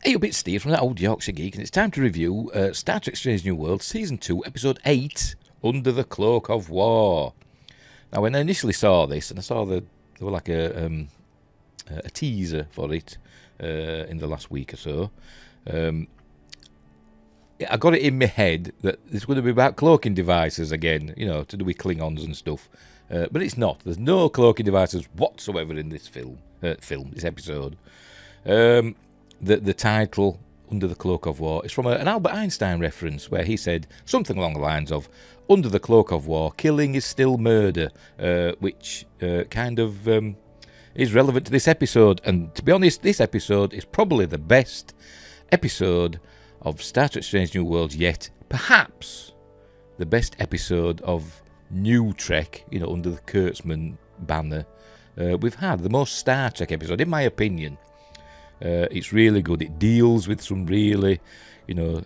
Hey, a bit Steve from that old Yorkshire geek, and it's time to review Star Trek Strange New World Season 2, Episode 8, Under the Cloak of War. Now, when I initially saw this, and I saw there were like a teaser for it in the last week or so, I got it in my head that it's going to be about cloaking devices again, you know, to do with Klingons and stuff. But it's not. There's no cloaking devices whatsoever in this this episode. The title, Under the Cloak of War, is from an Albert Einstein reference where he said something along the lines of, under the cloak of war, killing is still murder, which kind of is relevant to this episode. And to be honest, this episode is probably the best episode of Star Trek Strange New Worlds yet. Perhaps the best episode of New Trek, you know, under the Kurtzman banner, we've had. The most Star Trek episode, in my opinion. It's really good. It deals with some really, you know,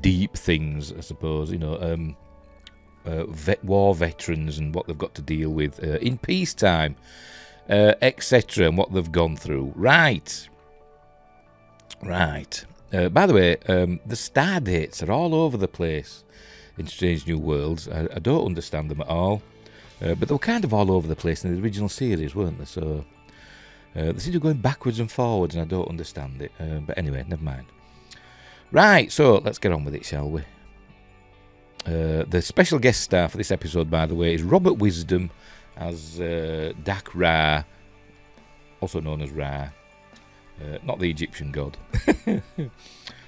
deep things, I suppose, you know, war veterans and what they've got to deal with in peacetime, etc., and what they've gone through. Right. By the way, the star dates are all over the place in Strange New Worlds. I don't understand them at all, but they were kind of all over the place in the original series, weren't they? So they seem to be going backwards and forwards, and I don't understand it. But anyway, never mind. Right, so let's get on with it, shall we? The special guest star for this episode, by the way, is Robert Wisdom as Dak Ra, also known as Ra, not the Egyptian god.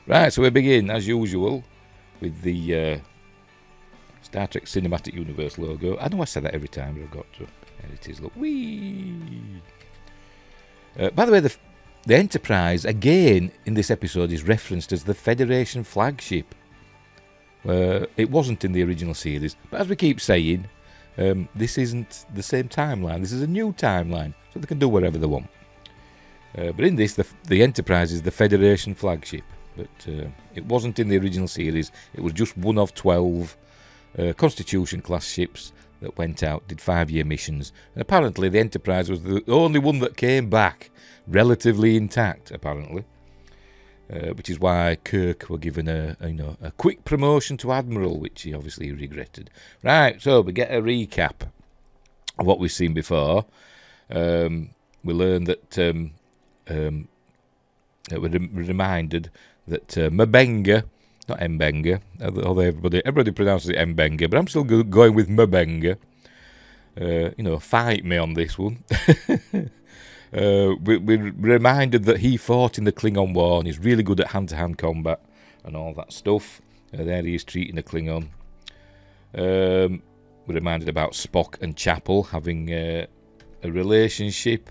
Right, so we begin, as usual, with the Star Trek Cinematic Universe logo. I know I say that every time, but I've got to. There it is, look. Whee! By the way, the Enterprise, again, in this episode, is referenced as the Federation flagship. It wasn't in the original series, but as we keep saying, this isn't the same timeline. This is a new timeline, so they can do whatever they want. But in this, the Enterprise is the Federation flagship. But it wasn't in the original series. It was just one of 12 Constitution-class ships that went out, did 5-year missions, and apparently the Enterprise was the only one that came back relatively intact, apparently, which is why Kirk were given a quick promotion to Admiral, which he obviously regretted. Right, so we get a recap of what we've seen before. We learn that we're reminded that Mbenga, not Mbenga, although everybody pronounces it Mbenga, but I'm still going with Mbenga. Fight me on this one. We're reminded that he fought in the Klingon War and he's really good at hand-to-hand combat and all that stuff. There he is treating a Klingon. We're reminded about Spock and Chapel having a relationship.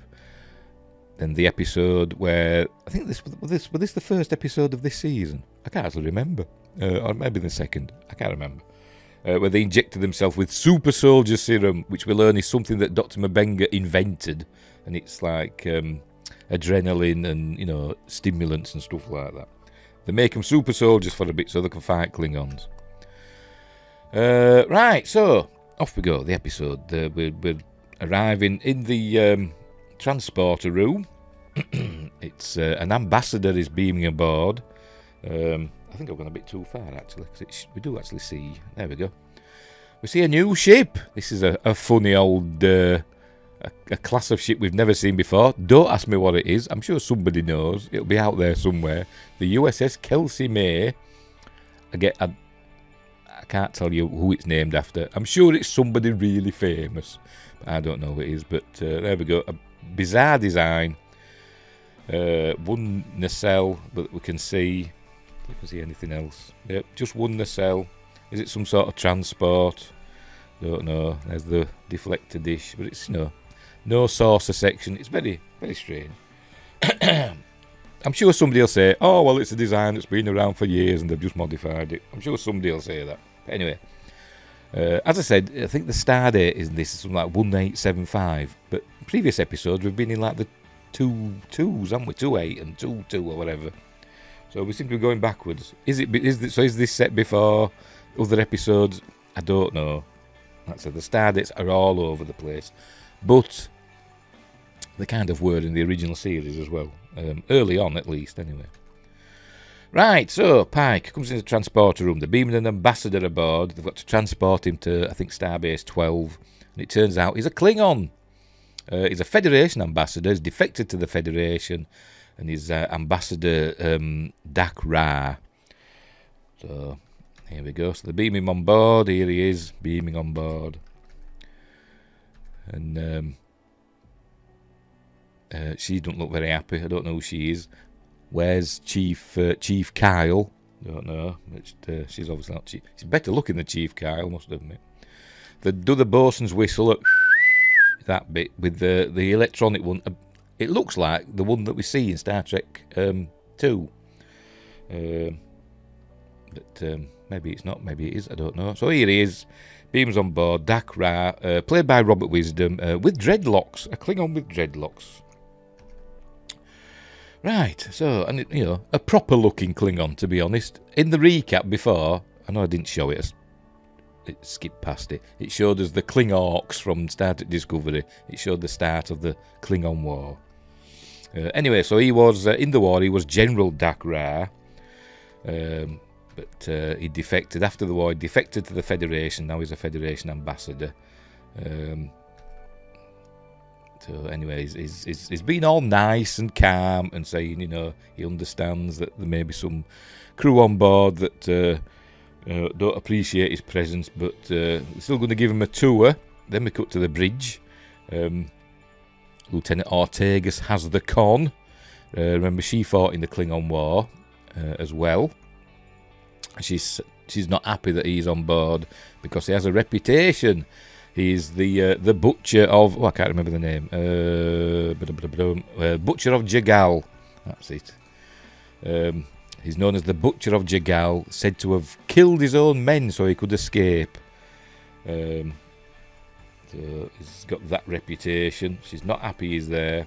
Then the episode where, I think was this the first episode of this season? I can't actually remember. Or maybe the second. I can't remember. Where they injected themselves with super soldier serum, which we learn is something that Dr. Mbenga invented. And it's like adrenaline and, you know, stimulants and stuff like that. They make them super soldiers for a bit so they can fight Klingons. Right, so off we go. The episode. We're arriving in the transporter room. It's an ambassador is beaming aboard. I think I've gone a bit too far, actually, because we do actually see... There we go. We see a new ship. This is a funny old... a class of ship we've never seen before. Don't ask me what it is. I'm sure somebody knows. It'll be out there somewhere. The USS Kelsey May. Again, I can't tell you who it's named after. I'm sure it's somebody really famous. I don't know who it is, but there we go. A bizarre design. One nacelle, but we can see... You can see anything else. Yep, just one nacelle. Is it some sort of transport? Don't know. There's the deflector dish, but it's no saucer section. It's very, very strange. I'm sure somebody will say, "Oh, well, it's a design that's been around for years and they've just modified it." I'm sure somebody will say that. But anyway, as I said, I think the star date is something like 1875. But previous episodes we've been in like the 2-2s, haven't we? 2-8 and 2-2 or whatever. So we seem to be going backwards. Is this set before other episodes? I don't know. Like I said, the star dates are all over the place. But they kind of were in the original series as well. Early on, at least, anyway. Right, so Pike comes into the transporter room. They're beaming an ambassador aboard. They've got to transport him to, I think, Starbase 12. And it turns out he's a Klingon. He's a Federation ambassador. He's defected to the Federation. And he's Ambassador Dak Ra. So, here we go. So they beam him on board. Here he is, beaming on board. And she doesn't look very happy. I don't know who she is. Where's Chief Kyle? Don't know. She's obviously not Chief. She's better looking than Chief Kyle, must admit. They do the bosun's whistle at that bit with the electronic one. It looks like the one that we see in Star Trek 2. But maybe it's not. Maybe it is. I don't know. So here he is. Beams on board. Dak Ra, played by Robert Wisdom, with dreadlocks. A Klingon with dreadlocks. Right, so, and you know, a proper-looking Klingon, to be honest. In the recap before, I know I didn't show it, it skipped past it. It showed us the Klingorks from Star Trek Discovery. It showed the start of the Klingon War. Anyway, so he was, in the war, he was General Dak Ra. But he defected after the war. He defected to the Federation. Now he's a Federation ambassador. So anyway, he's been all nice and calm and saying, you know, he understands that there may be some crew on board that don't appreciate his presence, but we're still going to give him a tour. Then we cut to the bridge. Lieutenant Ortegas has the con. Remember, she fought in the Klingon War as well. She's not happy that he's on board because he has a reputation. He's the butcher of... Oh, I can't remember the name. Butcher of Jagal. That's it. He's known as the Butcher of Jagal, said to have killed his own men so he could escape. So he's got that reputation. She's not happy he's there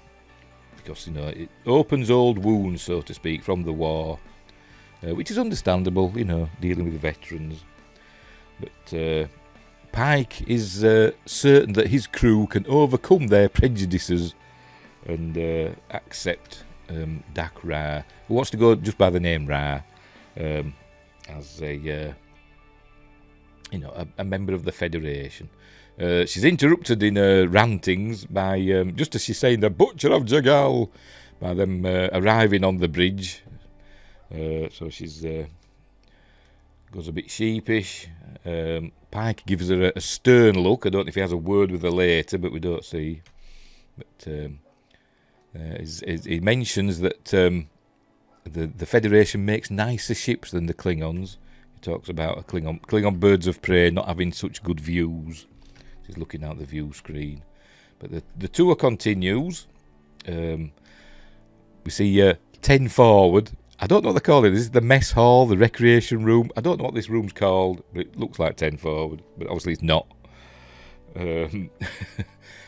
because, you know, it opens old wounds, so to speak, from the war, which is understandable, you know, dealing with veterans. But Pike is certain that his crew can overcome their prejudices and accept Dak Ra, who wants to go just by the name Ra, as a you know, a member of the Federation. She's interrupted in her rantings by just as she's saying the Butcher of Jagal, by them arriving on the bridge. So she's goes a bit sheepish. Pike gives her a stern look. I don't know if he has a word with her later, but we don't see. But he mentions that the Federation makes nicer ships than the Klingons. He talks about Klingon birds of prey not having such good views. He's looking out the view screen. But the tour continues. We see 10 forward. I don't know what they call it. This is the mess hall, the recreation room. I don't know what this room's called, but it looks like 10 forward. But obviously it's not. Anyway,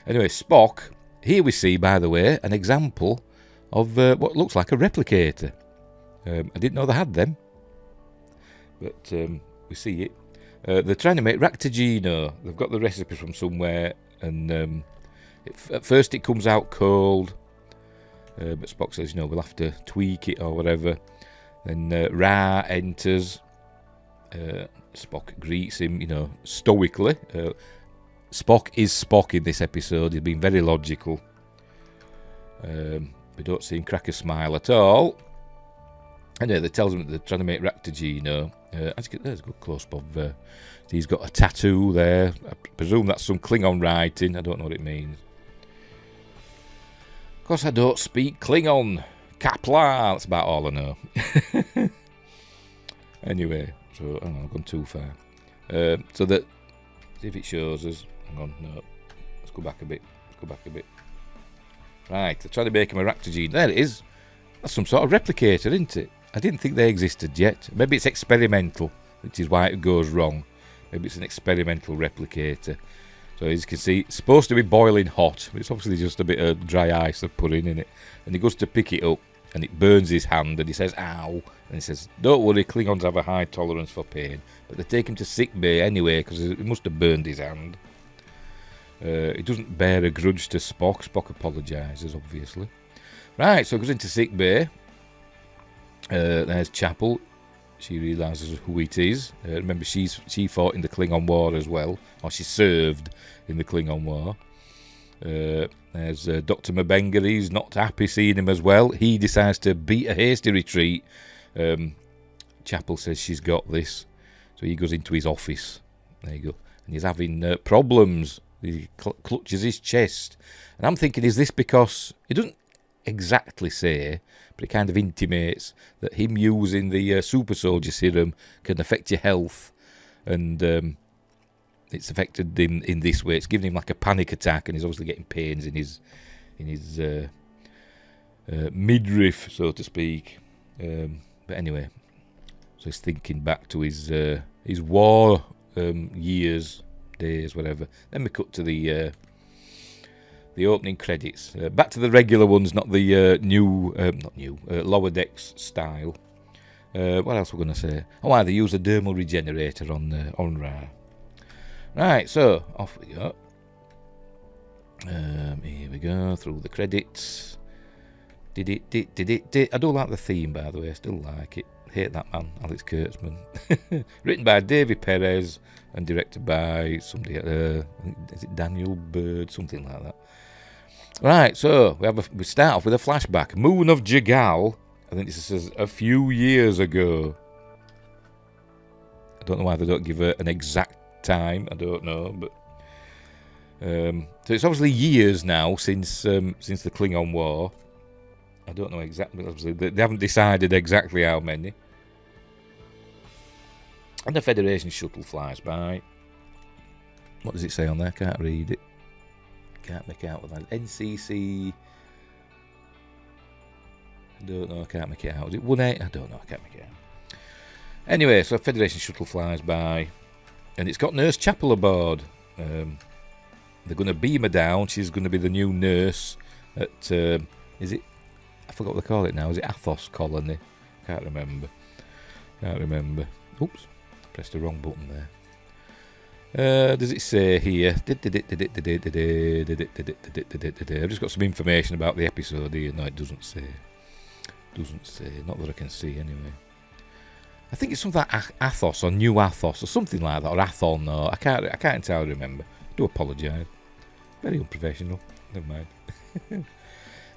Spock. Here we see, by the way, an example of what looks like a replicator. I didn't know they had them. But we see it. They're trying to make Ractagino. They've got the recipe from somewhere. And at first it comes out cold. But Spock says, you know, we'll have to tweak it or whatever. Then Ra enters. Spock greets him, you know, stoically. Spock is Spock in this episode. He's been very logical. We don't see him crack a smile at all. Anyway, they tells him that they're trying to make Ractagino. There's a good close-up of... he's got a tattoo there. I presume that's some Klingon writing. I don't know what it means. Of course, I don't speak Klingon. Kapla. That's about all I know. Anyway, so hang on, I've gone too far. So that, see if it shows us. Hang on, no. Let's go back a bit. Right, they're trying to make him a Ractagene. There it is. That's some sort of replicator, isn't it? I didn't think they existed yet. Maybe it's experimental, which is why it goes wrong. Maybe it's an experimental replicator. So as you can see, it's supposed to be boiling hot, but it's obviously just a bit of dry ice they're putting in it. And he goes to pick it up, and it burns his hand, and he says, ow. And he says, don't worry, Klingons have a high tolerance for pain. But they take him to sick bay anyway, because it must have burned his hand. He doesn't bear a grudge to Spock. Spock apologises, obviously. Right, so he goes into sick bay. There's Chapel. She realises who it is. Remember, she fought in the Klingon War as well, or she served in the Klingon War. There's Dr. Mabenga. He's not happy seeing him as well. He decides to beat a hasty retreat. Chapel says she's got this, so he goes into his office. There you go, and he's having problems. He clutches his chest, and I'm thinking, is this because he doesn't exactly say, but it kind of intimates that him using the super soldier serum can affect your health, and it's affected him in this way. It's giving him like a panic attack, and he's obviously getting pains in his midriff, so to speak. But anyway, so he's thinking back to his war years, days, whatever. Then we cut to the opening credits. Back to the regular ones, not the lower decks style. What else we're going to say? Oh, they use a dermal regenerator on Ra. Right, so off we go. Here we go through the credits. Did it? I do like the theme, by the way. I still like it. Hate that man, Alex Kurtzman. Written by David Perez and directed by somebody. Is it Daniel Bird? Something like that. Right, so we start off with a flashback. Moon of Jagal. I think this says a few years ago. I don't know why they don't give an exact time. I don't know, but so it's obviously years now since the Klingon War. I don't know exactly. Obviously, they haven't decided exactly how many. And the Federation shuttle flies by. What does it say on there? Can't read it. Can't make out what that. NCC. I don't know. I can't make it out. Is it 1-8? I don't know. I can't make it out. Anyway, so Federation shuttle flies by, and it's got Nurse Chapel aboard. They're going to beam her down. She's going to be the new nurse at. Is it? I forgot what they call it now. Is it Athos Colony? Can't remember. Oops, pressed the wrong button there. Does it say here? I've just got some information about the episode here. No, it doesn't say. Not that I can see anyway. I think it's something like Athos or New Athos or something like that, or Athon. Or I can't entirely remember. I do apologise. Very unprofessional. Never mind.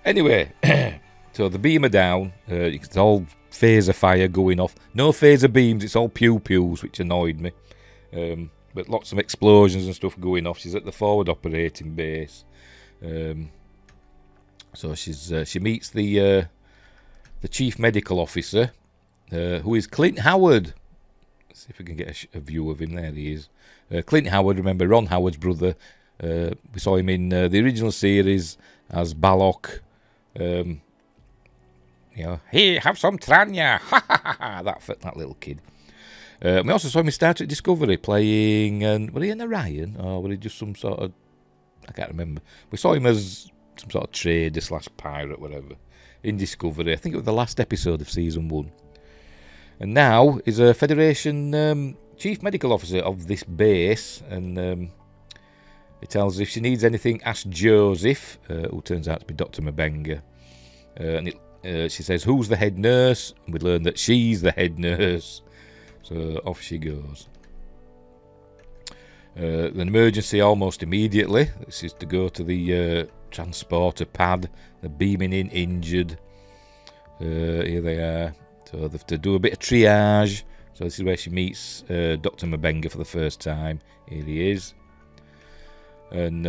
Anyway, so the beamer down. It's all phaser fire going off. No phaser beams. It's all pew-pews, which annoyed me. But lots of explosions and stuff going off. She's at the forward operating base. So she meets the chief medical officer, who is Clint Howard. Let's see if we can get a view of him. There he is. Clint Howard, remember Ron Howard's brother. We saw him in the original series as Balok. Here, have some Tranya. Ha ha ha! That little kid. We also saw him in Star Trek Discovery playing. Were he an Orion or were he just some sort of? I can't remember. We saw him as some sort of trader / pirate, whatever, in Discovery. I think it was the last episode of season 1. And now is a Federation chief medical officer of this base, and he tells her if she needs anything, ask Joseph, who turns out to be Dr. Mabenga. And she says, "Who's the head nurse?" And we learn that she's the head nurse. So off she goes. An emergency almost immediately. This is to go to the transporter pad. They're beaming in injured. Here they are. So they have to do a bit of triage. So this is where she meets Dr. Mabenga for the first time. Here he is. And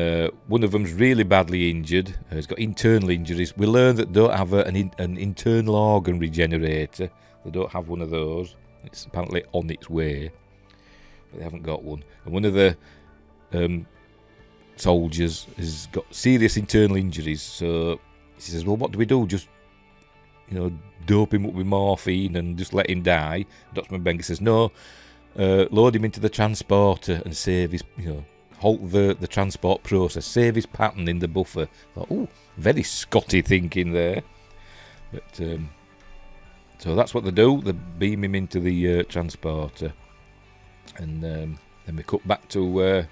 one of them's really badly injured. He's got internal injuries. We learn that they don't have an internal organ regenerator. They don't have one of those. It's apparently on its way. But they haven't got one. And one of the soldiers has got serious internal injuries. So she says, well, what do we do? Just, dope him up with morphine and just let him die? Dr. Mabenga says, no, load him into the transporter and save his, halt the transport process, save his pattern in the buffer. Oh, very Scotty thinking there. But so that's what they do. They beam him into the transporter, and then we cut back to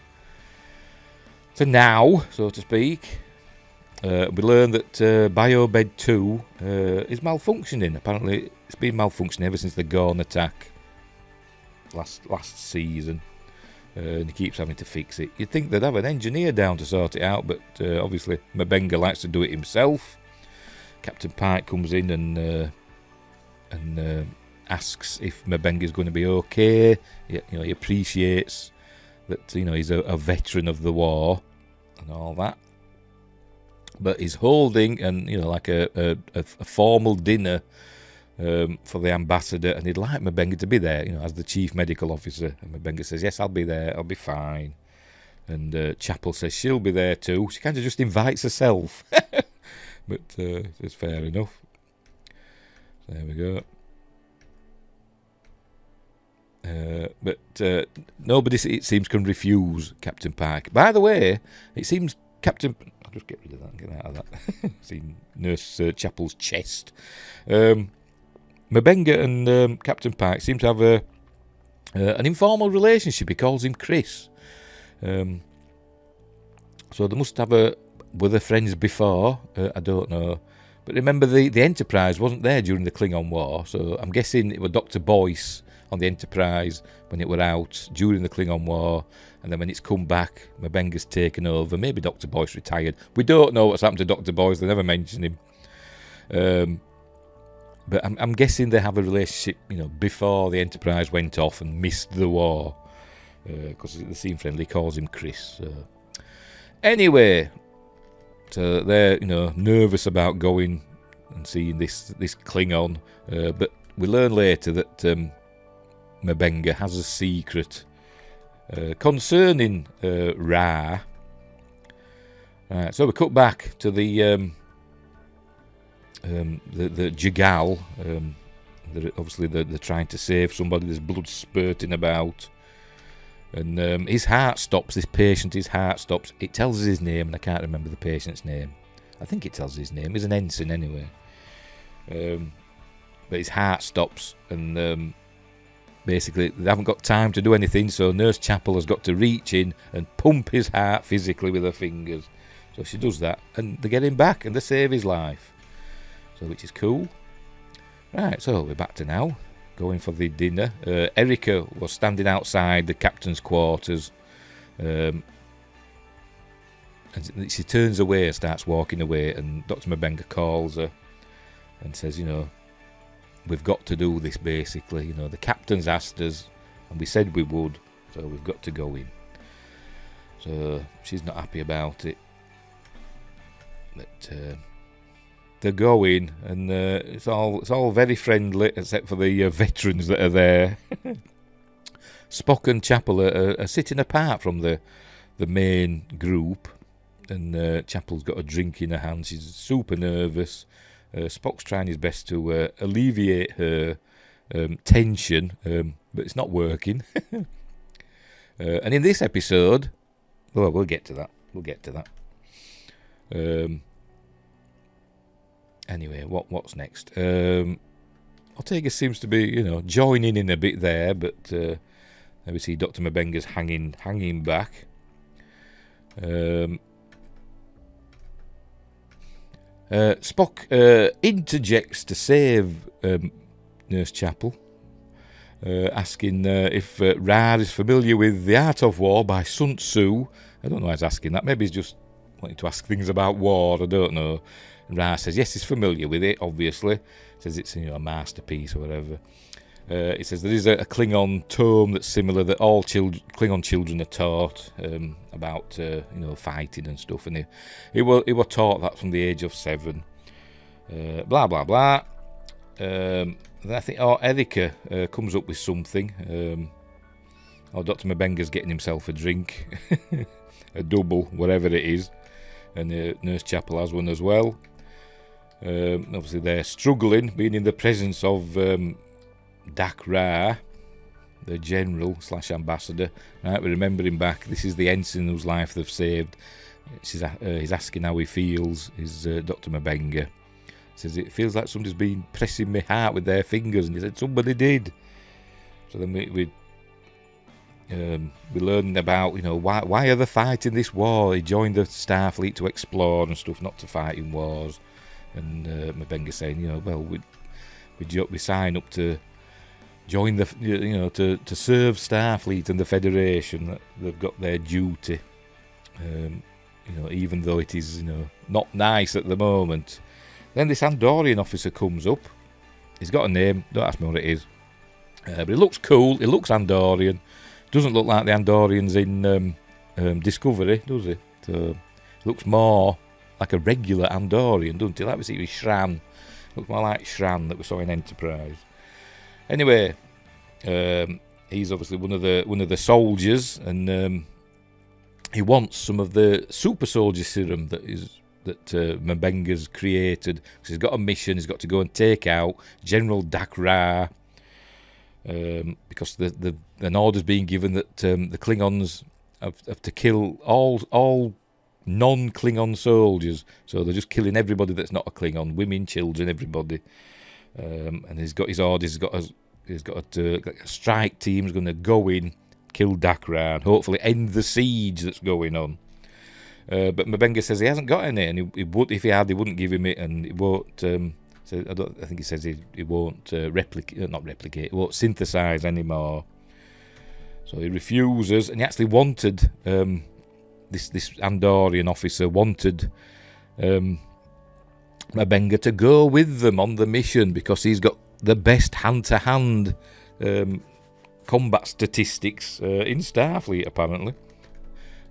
now, so to speak. We learn that Biobed 2 is malfunctioning. Apparently, it's been malfunctioning ever since the Gorn attack last season. And he keeps having to fix it. You'd think they'd have an engineer down to sort it out, but obviously M'Benga likes to do it himself. Captain Pike comes in and asks if M'Benga's going to be okay. He appreciates that he's a veteran of the war and all that. But he's holding like a formal dinner for the ambassador, and he'd like M'Benga to be there, as the chief medical officer. And M'Benga says, yes, I'll be there, I'll be fine. And Chapel says she'll be there too. She kind of just invites herself. But it's fair enough. There we go. But nobody, it seems, can refuse Captain Pike. By the way, it seems Captain... I'll just get rid of that and get out of that. See Nurse Chapel's chest. M'Benga and Captain Pike seem to have an informal relationship. He calls him Chris. So they must have were they friends before? I don't know. But remember, the Enterprise wasn't there during the Klingon War, so I'm guessing it was Dr. Boyce on the Enterprise when it were out during the Klingon War, and then when it's come back, M'Benga's taken over. Maybe Dr. Boyce retired. We don't know what's happened to Dr. Boyce. They never mention him. But I'm guessing they have a relationship, before the Enterprise went off and missed the war, because they seem friendly. He calls him Chris. So. Anyway, so they're nervous about going and seeing this Klingon, but we learn later that M'Benga has a secret concerning Ra. Right, so we cut back to the Jagal. Obviously they're trying to save somebody. There's blood spurting about, and his heart stops. This patient, his heart stops. It tells us his name, and I can't remember the patient's name. I think it tells us his name. He's an ensign anyway. But his heart stops, and basically they haven't got time to do anything, so Nurse Chapel has got to reach in and pump his heart physically with her fingers. So she does that, and they get him back, and they save his life. So, which is cool. Right, so we're back to now, going for the dinner. Erica was standing outside the captain's quarters, and she turns away and starts walking away, and Dr. M'Benga calls her and says, we've got to do this, basically. The captain's asked us, and we said we would, so we've got to go in. So she's not happy about it. But they're going, and it's all very friendly, except for the veterans that are there. Spock and Chapel are sitting apart from the main group, and Chapel's got a drink in her hand. She's super nervous. Spock's trying his best to alleviate her tension, but it's not working. And in this episode, well, we'll get to that. Anyway, what's next? Ortega seems to be, joining in a bit there, but there we see Dr. M'Benga's hanging back. Spock interjects to save Nurse Chapel, asking if Ra is familiar with The Art of War by Sun Tzu. I don't know why he's asking that. Maybe he's just wanting to ask things about war. I don't know. And Ra says yes, he's familiar with it. Obviously, says it's a masterpiece or whatever. It says there is a Klingon tome that's similar that all Klingon children are taught about fighting and stuff, and he was taught that from the age of 7. Blah blah blah. Then I think Erica comes up with something. Dr. M'Benga's getting himself a drink, a double, whatever it is, and Nurse Chapel has one as well. Obviously they're struggling, being in the presence of Dak Ra, the general / ambassador. Right, we remember him back. This is the ensign whose life they've saved. He's asking how he feels. Is Dr. M'Benga says it feels like somebody's been pressing my heart with their fingers, and he said somebody did. So then we we learn about, you know, why are they fighting this war? He joined the Starfleet to explore and stuff, not to fight in wars. And M'Benga saying, you know, well, we sign up to join the, you know, to serve Starfleet and the Federation. That they've got their duty. You know, even though it is, you know, not nice at the moment. Then this Andorian officer comes up. He's got a name. Don't ask me what it is. But he looks cool. He looks Andorian. Doesn't look like the Andorians in Discovery, does he? So he looks more like a regular Andorian, doesn't he? Like we see with Shran. Looks more like Shran that we saw in Enterprise. Anyway, he's obviously one of the soldiers, and he wants some of the super soldier serum that M'Benga's created. So he's got a mission. He's got to go and take out General Dakra. Because an order's being given that the Klingons have to kill all non-Klingon soldiers. So they're just killing everybody that's not a Klingon, women, children, everybody. And he's got his orders. He's got a strike team is going to go in, kill Dakra, and hopefully end the siege that's going on. But M'Benga says he hasn't got any, and he would, if he had, he wouldn't give him it, and he won't. So I think he says he won't replicate, he won't synthesize anymore. So he refuses, and he actually wanted this Andorian officer wanted M'Benga to go with them on the mission because he's got the best hand-to-hand combat statistics in Starfleet, apparently.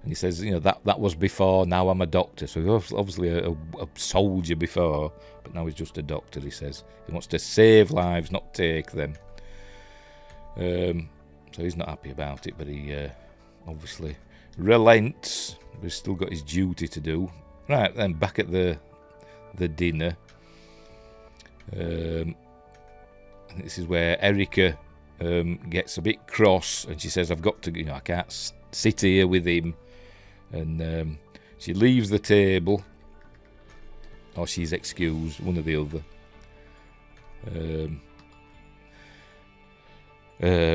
And he says, you know, that was before, now I'm a doctor. So he was obviously a soldier before, but now he's just a doctor, he says. He wants to save lives, not take them. So he's not happy about it, but he obviously relents. But he's still got his duty to do. Right, then back at the dinner. And this is where Erica gets a bit cross, and she says, I've got to, you know, I can't sit here with him. And she leaves the table, or she's excused, one or the other.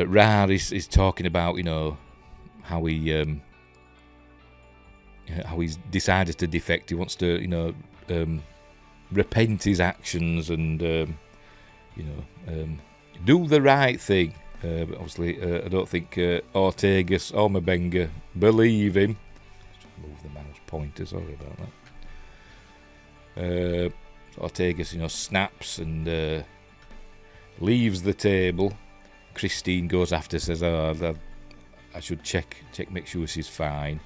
Ra is talking about, you know, how he's decided to defect. He wants to, you know, repent his actions and do the right thing. But obviously, I don't think Ortegas or M'Benga believe him. Move the mouse pointer, sorry about that. Ortegas, you know, snaps and leaves the table. Christine goes after, says, "Oh, I should check, make sure she's fine."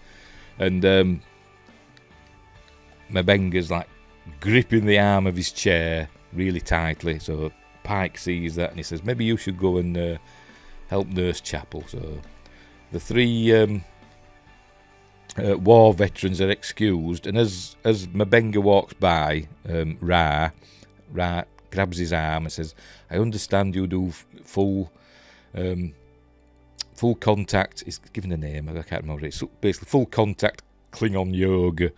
And M'Benga's like gripping the arm of his chair really tightly. So Pike sees that and he says, "Maybe you should go and help Nurse Chapel." So the three war veterans are excused, and as M'Benga walks by, Ra grabs his arm and says, "I understand you do full contact." He's given a name, I can't remember it. It's basically full contact Klingon yoga.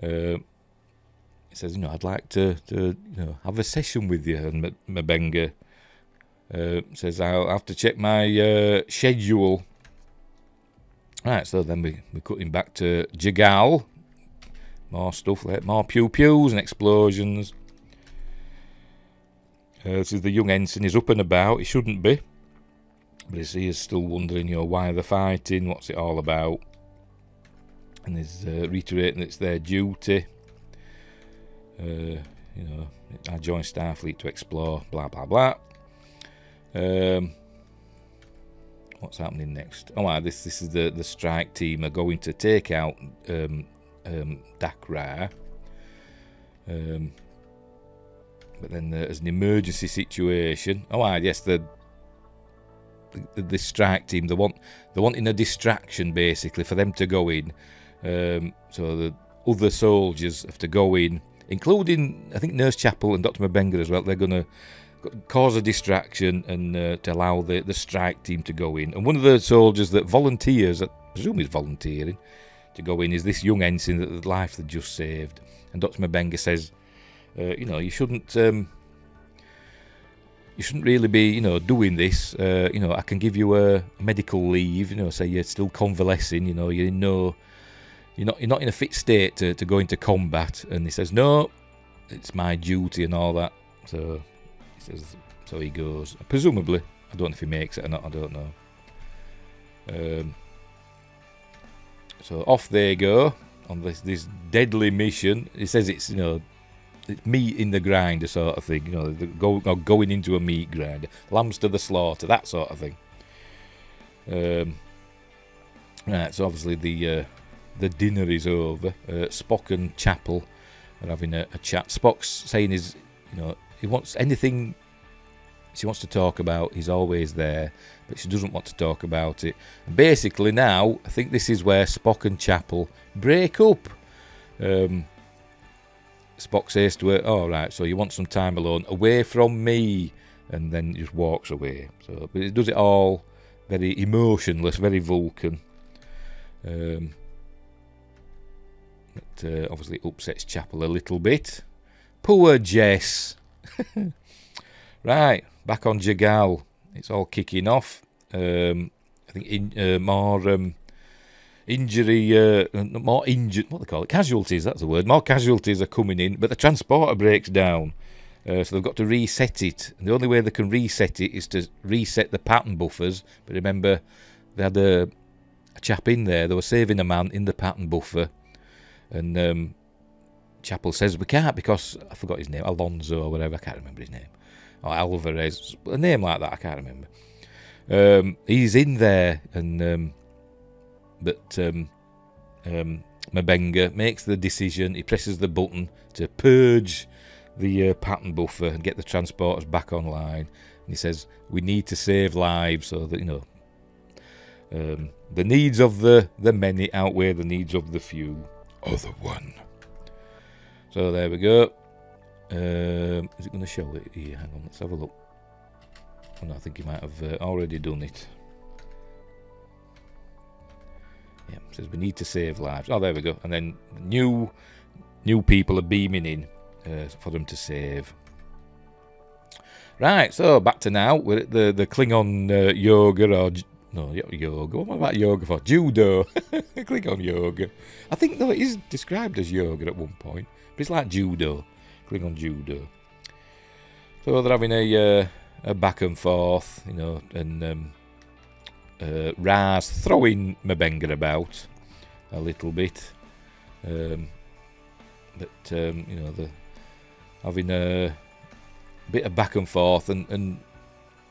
He says, "You know, I'd like to you know, have a session with you." And M'Benga says, "I'll have to check my schedule." Right, so then we're cutting back to Jagal. More stuff, like more pew-pews and explosions. This is the young ensign. He's up and about. He shouldn't be. But he is still wondering, you know, why they're fighting, what's it all about. And he's reiterating it's their duty. You know, I joined Starfleet to explore, blah, blah, blah. What's happening next? Oh, this is the strike team are going to take out Dakra. But then there's an emergency situation. Oh, yes, the strike team, they're wanting a distraction basically for them to go in. So the other soldiers have to go in, including I think Nurse Chapel and Dr. M'Benga as well. They're going to cause a distraction and to allow the strike team to go in. And one of the soldiers that volunteers, I presume he's volunteering to go in, is this young ensign that the life they just saved. And Dr. M'Benga says, you know, you shouldn't you shouldn't really be, you know, doing this. You know, I can give you a medical leave. You know, say you're still convalescing. You know, you're not in a fit state to go into combat. And he says, no, it's my duty and all that. So he says, so he goes. Presumably, I don't know if he makes it or not. I don't know. So off they go on this deadly mission. He says it's, you know, it's meat in the grinder sort of thing. You know, going into a meat grinder, lambs to the slaughter, that sort of thing. Right. So obviously the dinner is over. Spock and Chapel are having a chat. Spock's saying you know, he wants anything she wants to talk about, he's always there, but she doesn't want to talk about it. And basically now, I think this is where Spock and Chapel break up. Spock says to her, all right, so you want some time alone, away from me, and then just walks away. So, but it does it all very emotionless, very Vulcan. That obviously upsets Chapel a little bit. Poor Jess. Right, back on Jagal. It's all kicking off. I think more injury, more injured. What they call it? Casualties. That's the word. More casualties are coming in, but the transporter breaks down, so they've got to reset it. And the only way they can reset it is to reset the pattern buffers. But remember, they had a chap in there. They were saving a man in the pattern buffer, and Chapel says we can't because I forgot his name, Alonso or whatever. I can't remember his name. Or Alvarez, a name like that, I can't remember. He's in there, and but M'Benga makes the decision. He presses the button to purge the pattern buffer and get the transporters back online. And he says, we need to save lives so that, you know, the needs of the many outweigh the needs of the few, or the one. So there we go. Is it going to show it here? Hang on, let's have a look. Oh, no, I think he might have already done it. Yeah, it says we need to save lives. Oh, there we go. And then new people are beaming in for them to save. Right, so back to now. We're at the Klingon yoga, or no, yoga. What about yoga for? Judo. Klingon yoga. I think though it is described as yoga at one point, but it's like judo. Klingon judo. So they're having a back and forth, you know, and Raz throwing M'Benga about a little bit, but you know, they're having a bit of back and forth, and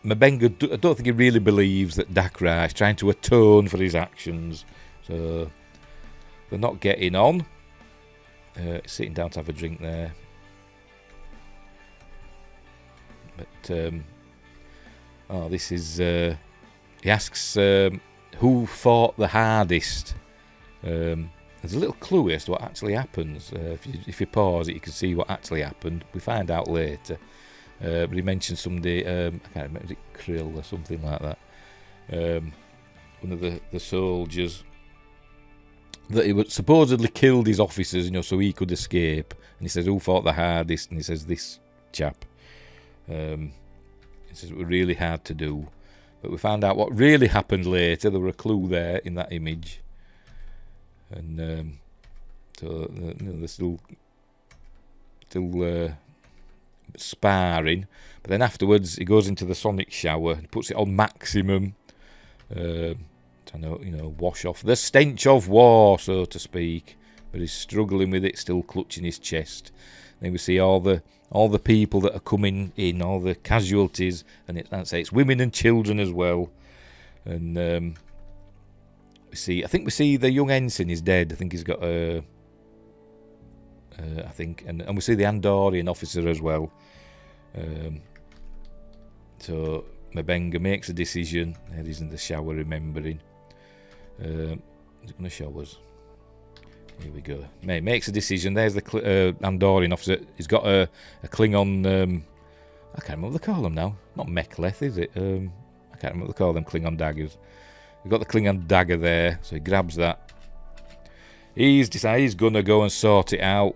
M'Benga, I don't think he really believes that Dakra is trying to atone for his actions, so they're not getting on. Sitting down to have a drink there. But this is he asks who fought the hardest. There's a little clue as to what actually happens. If you pause it, you can see what actually happened. We find out later. But he mentioned somebody, I can't remember, was it Krill or something like that? One of the soldiers, that he would supposedly killed his officers, you know, so he could escape. And he says, who fought the hardest? And he says, this chap. He says it was really hard to do, but we found out what really happened later. There were a clue there in that image, and so you know, they're still sparring. But then afterwards, he goes into the sonic shower and puts it on maximum to wash off the stench of war, so to speak. But he's struggling with it, still clutching his chest. Then we see all the people that are coming in, all the casualties, and it's women and children as well. And I think we see the young ensign is dead. I think he's got and we see the Andorian officer as well. So M'Benga makes a decision. There he's in the shower, remembering. Is it going to show us? Here we go. Makes a decision. There's the Andorian officer. He's got a Klingon. I can't remember what they call them now. Not Mek'leth, is it? I can't remember what they call them. Klingon daggers. He's got the Klingon dagger there, so he grabs that. He's decided he's gonna go and sort it out.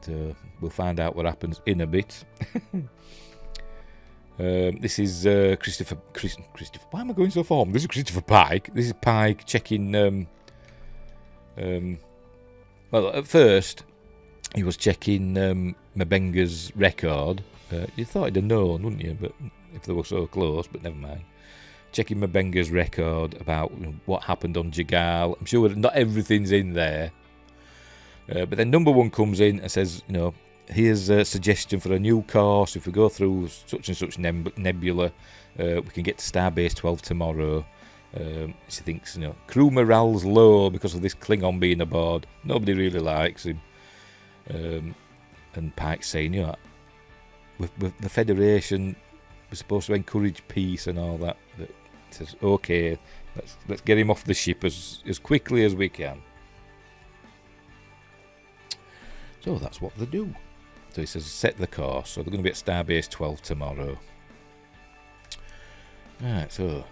So we'll find out what happens in a bit. This is Christopher. Why am I going so formal? This is Christopher Pike. This is Pike checking. Well, at first he was checking Mabenga's record. You thought he'd have known, wouldn't you? But if they were so close, but never mind. Checking Mabenga's record about what happened on Jagal. I'm sure not everything's in there. But then number one comes in and says, here's a suggestion for a new course. If we go through such and such nebula, we can get to Starbase 12 tomorrow. She thinks, crew morale's low because of this Klingon being aboard. Nobody really likes him. And Pike's saying, with the Federation, we're supposed to encourage peace and all that. But he says, okay, let's get him off the ship as quickly as we can. So that's what they do. So he says, set the course. So they're going to be at Starbase 12 tomorrow. Right, so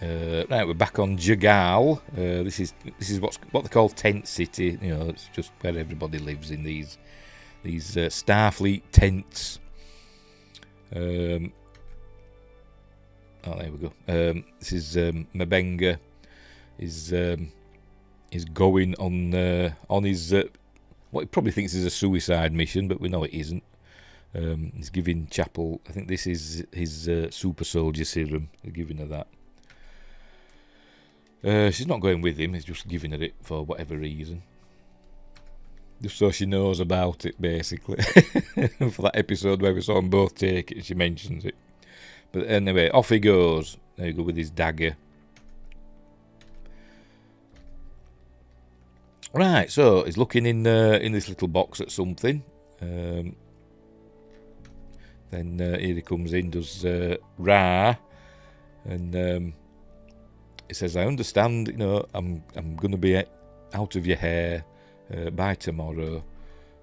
we're back on Jagal. This is what they call Tent City. It's just where everybody lives in these Starfleet tents. Oh, there we go. This is Mabenga is going on his what he probably thinks is a suicide mission, but we know it isn't. He's giving Chapel, I think this is his super soldier serum. They're giving her that. She's not going with him. He's just giving her it for whatever reason, just so she knows about it, basically. For that episode where we saw them both take it, she mentions it. But anyway, off he goes. There you go with his dagger. Right, so he's looking in this little box at something. Then here he comes in, does Ra, and he says, "I understand. I'm going to be out of your hair by tomorrow."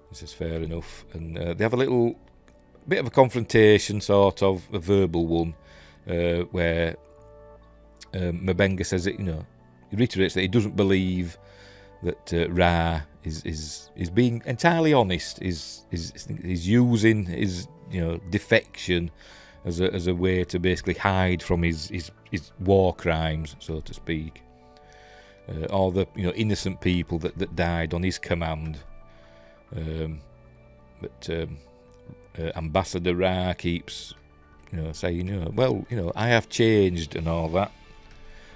He says, "Fair enough." And they have a little bit of a confrontation, sort of a verbal one, where Mabenga says that he reiterates that he doesn't believe that Ra is being entirely honest. Is using his defection as a way to basically hide from his war crimes, so to speak. All the innocent people that died on his command. But Ambassador Ra keeps saying, well, I have changed and all that.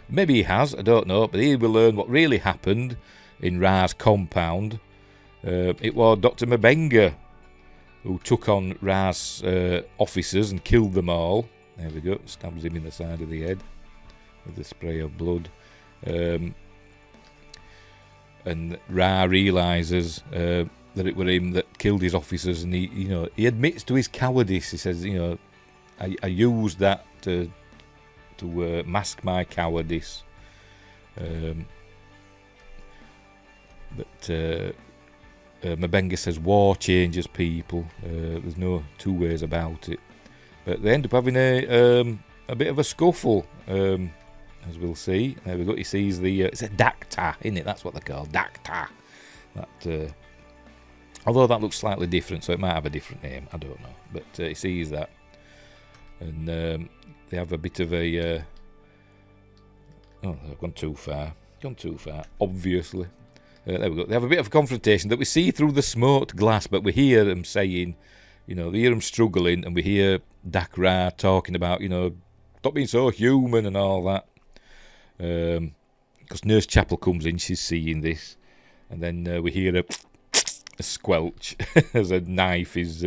Maybe he has, I don't know, but here we learn what really happened in Ra's compound. It was Dr. Mabenga who took on Ra's officers and killed them all. There we go, stabs him in the side of the head with a spray of blood. And Ra realises that it was him that killed his officers, and he admits to his cowardice. He says, I used that to mask my cowardice. But Mabenga says war changes people. There's no two ways about it. But they end up having a bit of a scuffle, as we'll see. There we go. He sees it's a Dacta, isn't it? That's what they're called, Dacta. That, although that looks slightly different, so it might have a different name. I don't know. But he sees that, and they have a bit of a. I've gone too far. Obviously. There we go. They have a bit of a confrontation that we see through the smoked glass, but we hear them saying, we hear them struggling, and we hear Dakra talking about, stop being so human and all that. Because Nurse Chapel comes in, she's seeing this, and then we hear a squelch as a knife is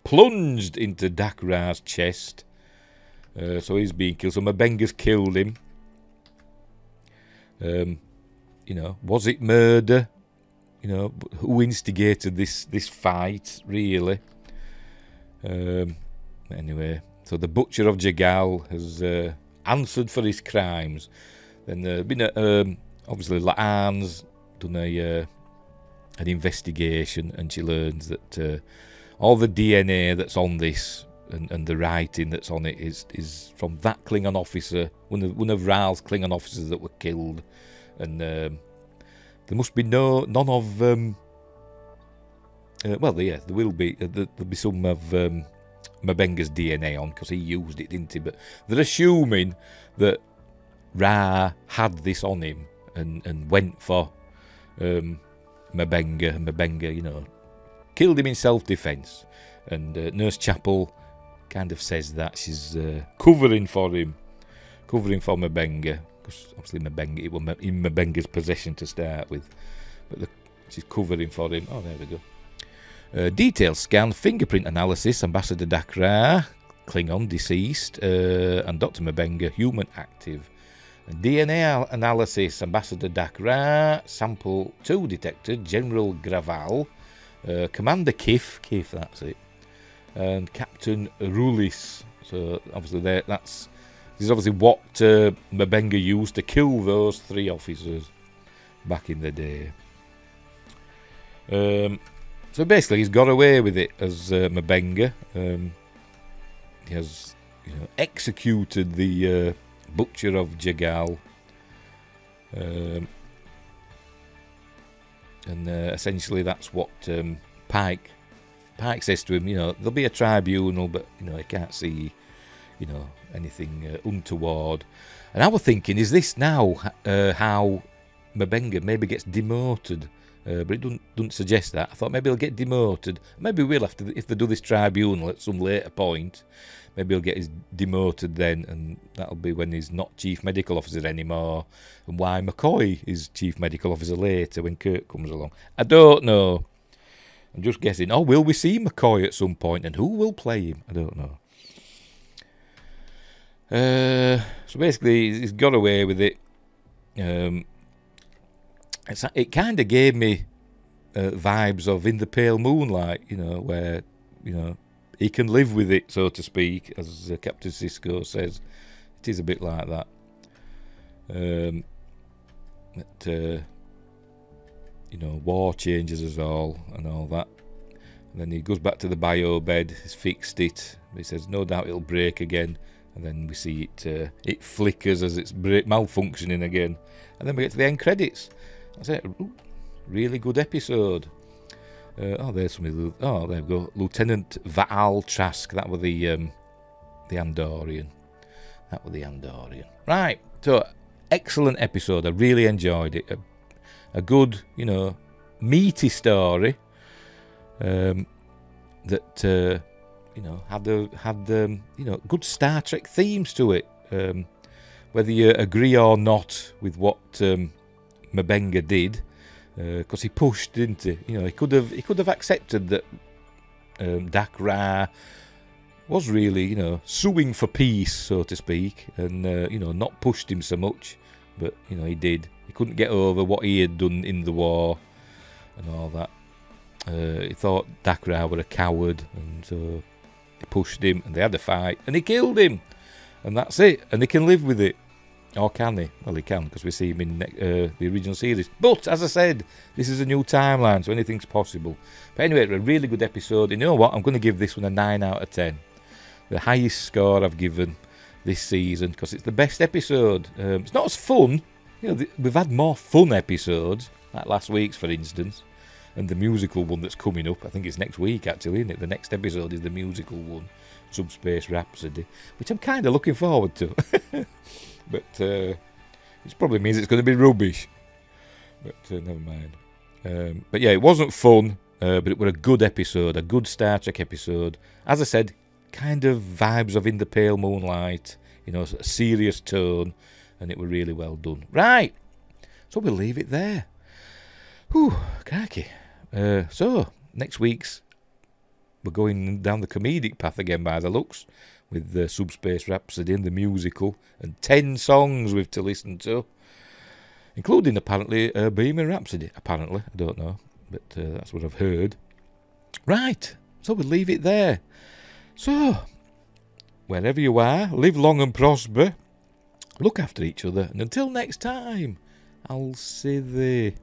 plunged into Dakra's chest. So he's being killed. So Mabenga's killed him. Was it murder? Who instigated this fight, really? Anyway, so the Butcher of Jagal has answered for his crimes. Then obviously La'an's done an investigation, and she learns that all the DNA that's on this and the writing that's on it is from that Klingon officer, one of Ral's Klingon officers that were killed. And there must be none of there will be there'll be some of Mabenga's DNA on, because he used it, didn't he? But they're assuming that Ra had this on him and went for Mabenga. And Mabenga, you know, killed him in self-defence. And Nurse Chapel kind of says that she's covering for him, covering for Mabenga, because obviously Mabenga, it was in Mabenga's possession to start with, but she's covering for him. Oh, there we go. Detail scan, fingerprint analysis, Ambassador Dakra, Klingon, deceased, and Dr. Mabenga, human, active. DNA analysis, Ambassador Dakra, sample 2 detected, General Graval, Commander Kif, that's it, and Captain Rulis. So obviously this is obviously what Mabenga used to kill those 3 officers back in the day. So basically, he's got away with it as Mabenga. He has, you know, executed the Butcher of Jagal, and essentially that's what Pike says to him. You know, there'll be a tribunal, but you know, he can't see, you know, anything untoward. And I was thinking, is this now how Mabenga maybe gets demoted? But it doesn't suggest that. I thought maybe he'll get demoted. Maybe we'll have to, if they do this tribunal at some later point, maybe he'll get demoted then, and that'll be when he's not Chief Medical Officer anymore, and why McCoy is Chief Medical Officer later when Kirk comes along. I don't know. I'm just guessing. Oh, will we see McCoy at some point, and who will play him? I don't know. So basically, he's got away with it. It kind of gave me vibes of In the Pale Moonlight, you know, where, you know, he can live with it, so to speak, as Captain Sisko says. It is a bit like that. You know, war changes us all and all that. And then he goes back to the bio bed, he's fixed it. He says, no doubt it'll break again. And then we see it flickers as it's malfunctioning again. And then we get to the end credits. That's it. Ooh, really good episode. There's somebody. Oh, there we go. Lieutenant Vaal Trask. That was the Andorian. That was the Andorian. Right. So, excellent episode. I really enjoyed it. A good, you know, meaty story. That you know, had you know, good Star Trek themes to it. Whether you agree or not with what Mabenga did, because he pushed, didn't he? You know, he could have accepted that Dakra was really, you know, suing for peace, so to speak, and you know, not pushed him so much. But you know, he did. He couldn't get over what he had done in the war and all that. He thought Dakra were a coward, and so he pushed him, and they had a fight, and he killed him, and that's it. And he can live with it. Or can he? Well, he can, because we see him in the original series. But, as I said, this is a new timeline, so anything's possible. But anyway, a really good episode. You know what? I'm going to give this one a 9 out of 10. The highest score I've given this season, because it's the best episode. It's not as fun. You know, we've had more fun episodes, like last week's, for instance. And the musical one that's coming up, I think it's next week, actually, isn't it? The next episode is the musical one, Subspace Rhapsody, which I'm kind of looking forward to. But it probably means it's going to be rubbish. But never mind. But yeah, it wasn't fun, but it was a good episode, a good Star Trek episode. As I said, kind of vibes of In the Pale Moonlight, you know, a serious tone, and it was really well done. Right, so we'll leave it there. Whew, crikey. So, next week's, we're going down the comedic path again by the looks, with the Subspace Rhapsody and the musical, and 10 songs we've to listen to, including apparently Bohemian Rhapsody. Apparently, I don't know, but that's what I've heard. Right, so we'll leave it there. So, wherever you are, live long and prosper, look after each other, and until next time, I'll see thee.